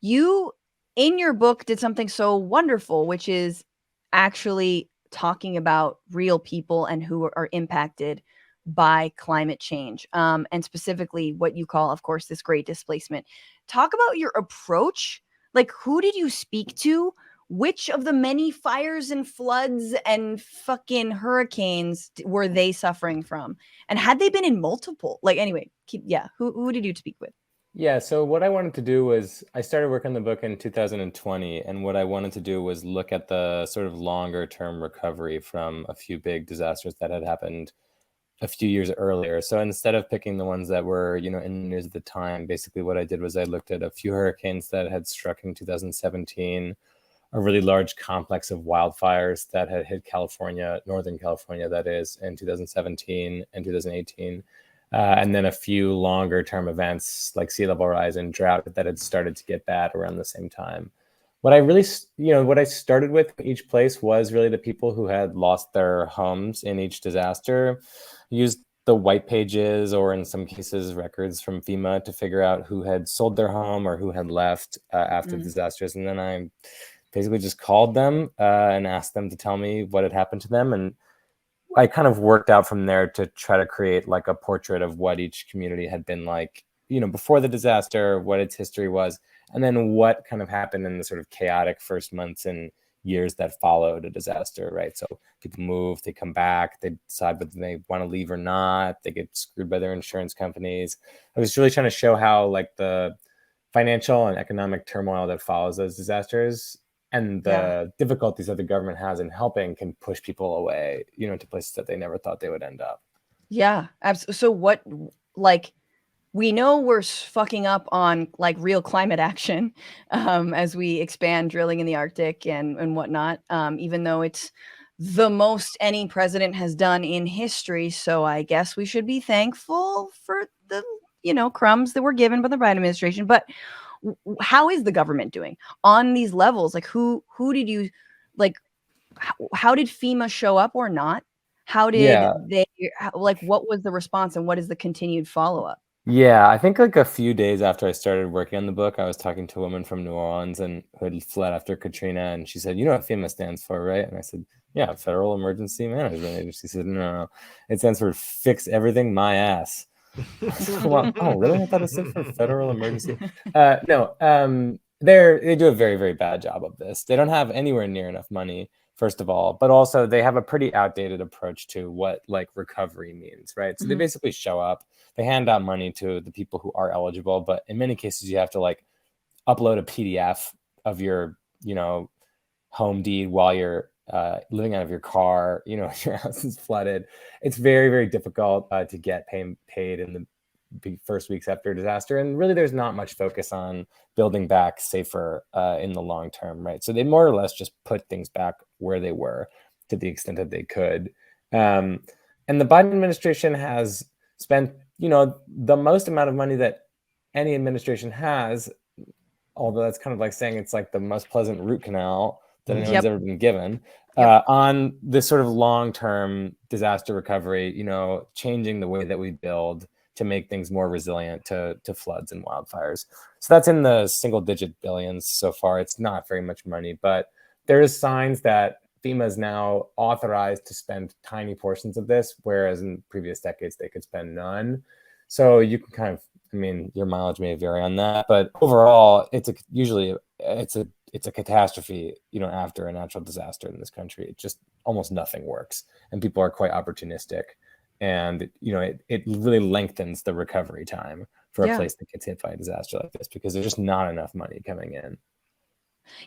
you in your book did something so wonderful, which is actually talking about real people and who are impacted by climate change, and specifically what you call, of course, this great displacement. Talk about your approach. Like, who did you speak to? Which of the many fires and floods and fucking hurricanes were they suffering from? And had they been in multiple? Like, anyway, who did you speak with? Yeah, so what I wanted to do was I started working on the book in 2020, and what I wanted to do was look at the sort of longer term recovery from a few big disasters that had happened a few years earlier. So instead of picking the ones that were, in the news at the time, basically what I did was I looked at a few hurricanes that had struck in 2017, a really large complex of wildfires that had hit California, Northern California, that is, in 2017 and 2018. And then a few longer term events like sea level rise and drought that had started to get bad around the same time. What I really, what I started with each place was really the people who had lost their homes in each disaster, used the white pages or in some cases records from FEMA to figure out who had sold their home or who had left after disasters. And then I basically just called them and asked them to tell me what had happened to them. And I kind of worked out from there to try to create like a portrait of what each community had been like, before the disaster, what its history was, and then what kind of happened in the sort of chaotic first months and years that followed a disaster, right? So people move, they come back, they decide whether they want to leave or not, they get screwed by their insurance companies. I was really trying to show how like the financial and economic turmoil that follows those disasters and the difficulties that the government has in helping can push people away, to places that they never thought they would end up. Yeah, absolutely. So what, like, we know we're fucking up on like real climate action, as we expand drilling in the Arctic and whatnot, even though it's the most any president has done in history. So I guess we should be thankful for the, crumbs that were given by the Biden administration. But how is the government doing on these levels? Like, who did you, like, how did FEMA show up or not? How did Yeah. they, like, what was the response and what is the continued follow up? Yeah, I think like a few days after I started working on the book, I was talking to a woman from New Orleans and who had fled after Katrina, and she said, "You know what FEMA stands for, right?" And I said, "Yeah, Federal Emergency Management Agency." She said, "No, no, no. It stands for Fix Everything My Ass." Well, oh, really? I thought it stood for Federal Emergency. No, they do a very, very bad job of this. They don't have anywhere near enough money, first of all, but also they have a pretty outdated approach to what like recovery means, right? So they basically show up, they hand out money to the people who are eligible, but in many cases you have to like upload a PDF of your, home deed while you're living out of your car, your house is flooded. It's very, very difficult to get paid in the first weeks after a disaster. And really, there's not much focus on building back safer in the long term, right? So they more or less just put things back where they were to the extent that they could. And the Biden administration has spent, the most amount of money that any administration has, although that's kind of like saying it's like the most pleasant root canal that anyone's ever been given, on this sort of long-term disaster recovery, changing the way that we build to make things more resilient to floods and wildfires. So that's in the single-digit billions so far. It's not very much money, but there is signs that FEMA is now authorized to spend tiny portions of this, whereas in previous decades they could spend none. So you can kind of, your mileage may vary on that, but overall, usually it's a catastrophe, after a natural disaster in this country. It just almost nothing works, and people are quite opportunistic, and it really lengthens the recovery time for a place that gets hit by a disaster like this because there's just not enough money coming in.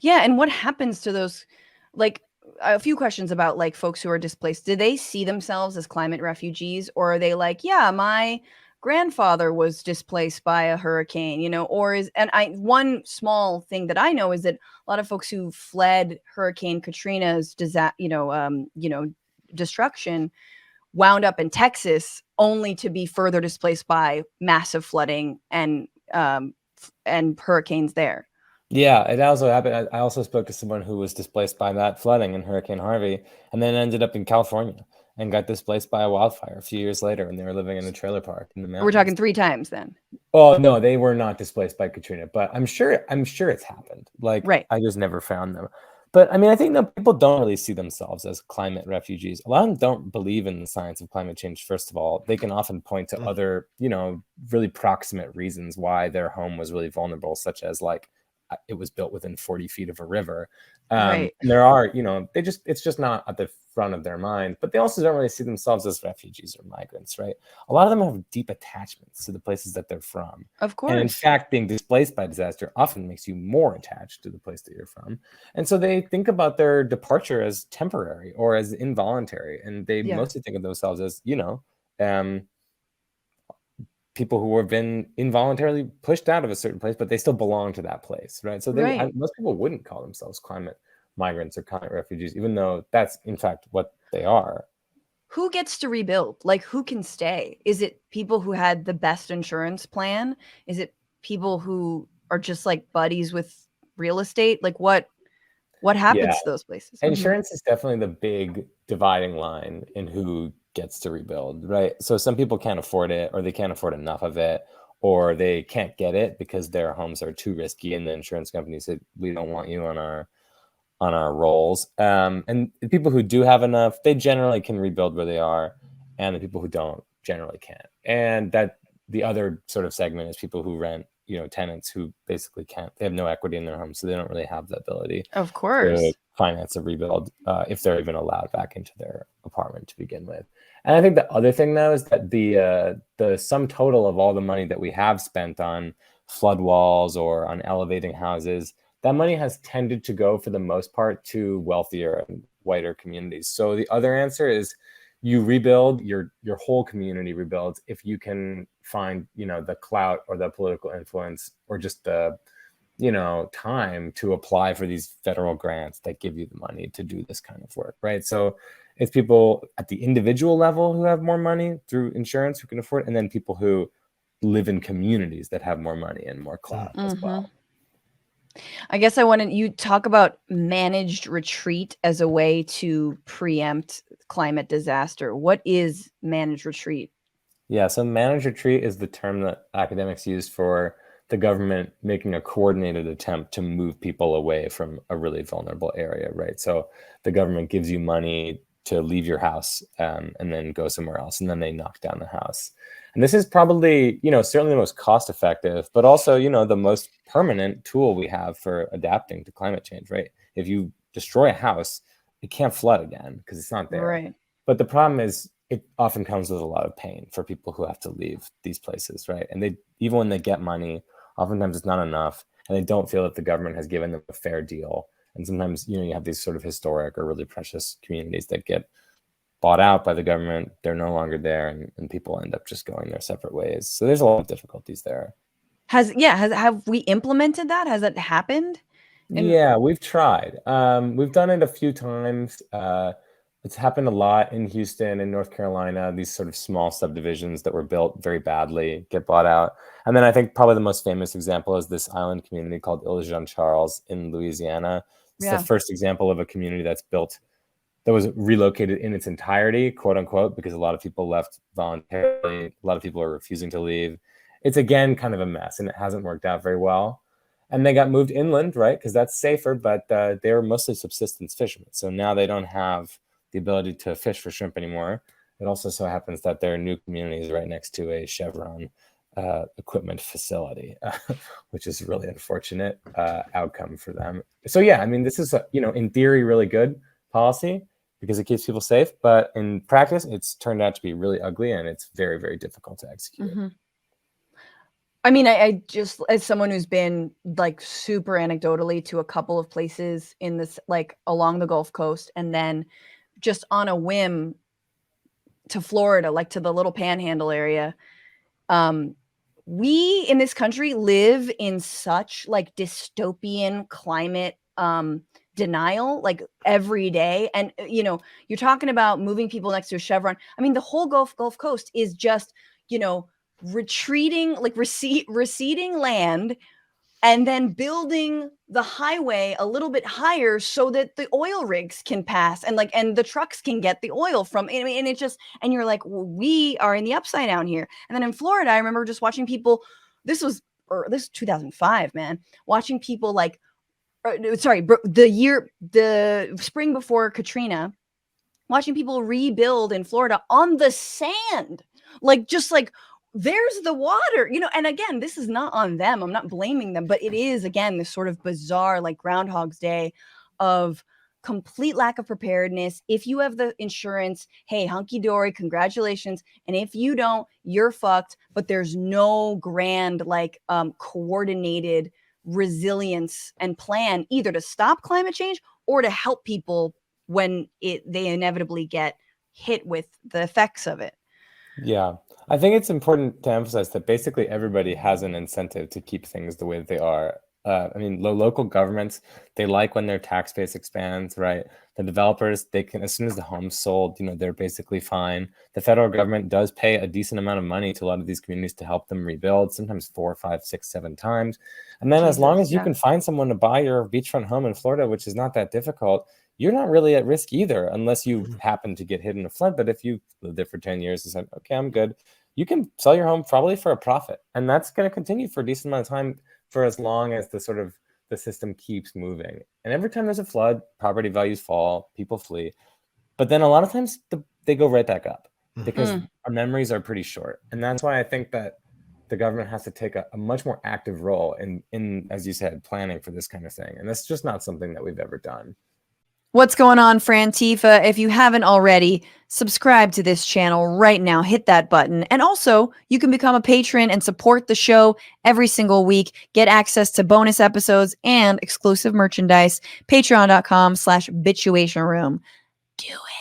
Yeah, and what happens to those, like, a few questions about like folks who are displaced. Do they see themselves as climate refugees, or are they like, yeah, my grandfather was displaced by a hurricane, or one small thing that I know is that a lot of folks who fled Hurricane Katrina's destruction wound up in Texas only to be further displaced by massive flooding and hurricanes there. Yeah, it also happened. I also spoke to someone who was displaced by that flooding in Hurricane Harvey and then ended up in California. and got displaced by a wildfire a few years later when they were living in a trailer park in the We're mountains. talking 3 times then. Oh no, they were not displaced by Katrina, but I'm sure it's happened. Like Right. I just never found them. But I mean, I think that people don't really see themselves as climate refugees. A lot of them don't believe in the science of climate change. First of all, they can often point to other, really proximate reasons why their home was really vulnerable, such as like it was built within 40 feet of a river. Right. And there are, it's just not at the front of their mind. But they also don't really see themselves as refugees or migrants, right? A lot of them have deep attachments to the places that they're from. Of And in course. fact, being displaced by disaster often makes you more attached to the place that you're from. And so they think about their departure as temporary or as involuntary. And they Yeah. mostly think of themselves as, people who have been involuntarily pushed out of a certain place, but they still belong to that place, right? So Right. most people wouldn't call themselves climate migrants or climate refugees, even though that's in fact what they are. Who gets to rebuild? Like, who can stay? Is it people who had the best insurance plan? Is it people who are just like buddies with real estate? Like, what Yeah, happens to those places? insurance is definitely the big dividing line in who gets to rebuild, right? So some people can't afford it, or they can't afford enough of it, or they can't get it because their homes are too risky, and the insurance company said, "We don't want you on our rolls." And the people who do have enough, they generally can rebuild where they are, and the people who don't generally can't. And that the other sort of segment is people who rent, tenants who basically can't. They have no equity in their home, so they don't really have the ability Of to course. finance a rebuild if they're even allowed back into their apartment to begin with. And I think the other thing though is that the sum total of all the money that we have spent on flood walls or on elevating houses, that money has tended to go for the most part to wealthier and whiter communities. So the other answer is you rebuild, your whole community rebuilds if you can find, the clout or the political influence or just the time to apply for these federal grants that give you the money to do this kind of work, right? So it's people at the individual level who have more money through insurance who can afford it, and then people who live in communities that have more money and more clout as well. I guess I wanted you talk about managed retreat as a way to preempt climate disaster. What is managed retreat? Yeah, so managed retreat is the term that academics use for the government making a coordinated attempt to move people away from a really vulnerable area, right? So the government gives you money to leave your house and then go somewhere else, and then they knock down the house. And this is probably, certainly the most cost effective, but also, the most permanent tool we have for adapting to climate change, right? If you destroy a house, it can't flood again because it's not there. Right. But the problem is it often comes with a lot of pain for people who have to leave these places, right? And they, even when they get money, oftentimes it's not enough, and they don't feel that the government has given them a fair deal. And sometimes, you have these sort of historic or really precious communities that get bought out by the government. They're no longer there, and people end up just going their separate ways. So there's a lot of difficulties there. Have we implemented that? Has that happened? Yeah, we've tried. We've done it a few times. It's happened a lot in Houston and North Carolina. These sort of small subdivisions that were built very badly get bought out. And then I think probably the most famous example is this island community called Ile Jean Charles in Louisiana. It's the Yeah. first example of a community that was relocated in its entirety, quote unquote, because a lot of people left voluntarily. A lot of people are refusing to leave. It's again kind of a mess, and it hasn't worked out very well. And they got moved inland, right? Because that's safer, but they were mostly subsistence fishermen. So now they don't have the ability to fish for shrimp anymore. It also so happens that their new community is right next to a Chevron equipment facility, which is a really unfortunate outcome for them. So yeah, I mean, this is in theory really good policy because it keeps people safe, but in practice, it's turned out to be really ugly, and it's very, very difficult to execute. I mean, I just, as someone who's been like super anecdotally to a couple of places in this, like along the Gulf Coast, and then just on a whim to Florida, like to the little panhandle area. We in this country live in such like dystopian climate denial, like every day. And you're talking about moving people next to a Chevron. I mean, the whole Gulf Coast is just, retreating, like receding land, and then building the highway a little bit higher so that the oil rigs can pass and the trucks can get the oil from. I mean, and it just, and you're like, well, we are in the upside down here. And then in Florida, I remember just watching people. This was 2005, man. Watching people the spring before Katrina, watching people rebuild in Florida on the sand, just there's the water, and again, this is not on them. I'm not blaming them, but it is, again, this sort of bizarre, Groundhog's Day of complete lack of preparedness. If you have the insurance, hey, hunky dory, congratulations. And if you don't, you're fucked. But there's no grand, coordinated resilience and plan either to stop climate change or to help people when they inevitably get hit with the effects of it. Yeah, I think it's important to emphasize that basically everybody has an incentive to keep things the way that they are. I mean, local governments, they like when their tax base expands, right? The developers, they can, as soon as the home's sold, they're basically fine. The federal government does pay a decent amount of money to a lot of these communities to help them rebuild, sometimes 4, 5, 6, 7 times. And then as long as you can find someone to buy your beachfront home in Florida, which is not that difficult, you're not really at risk either, unless you happen to get hit in a flood. But if you lived there for 10 years and said, okay, I'm good, you can sell your home probably for a profit. And that's going to continue for a decent amount of time, for as long as the system keeps moving. And every time there's a flood, property values fall, people flee. But then a lot of times they go right back up because our memories are pretty short. And that's why I think that the government has to take a much more active role in, as you said, planning for this kind of thing. And that's just not something that we've ever done. What's going on, Frantifa? If you haven't already, subscribe to this channel right now. Hit that button. And also, you can become a patron and support the show every single week. Get access to bonus episodes and exclusive merchandise. Patreon.com/Bitchuation Room. Do it.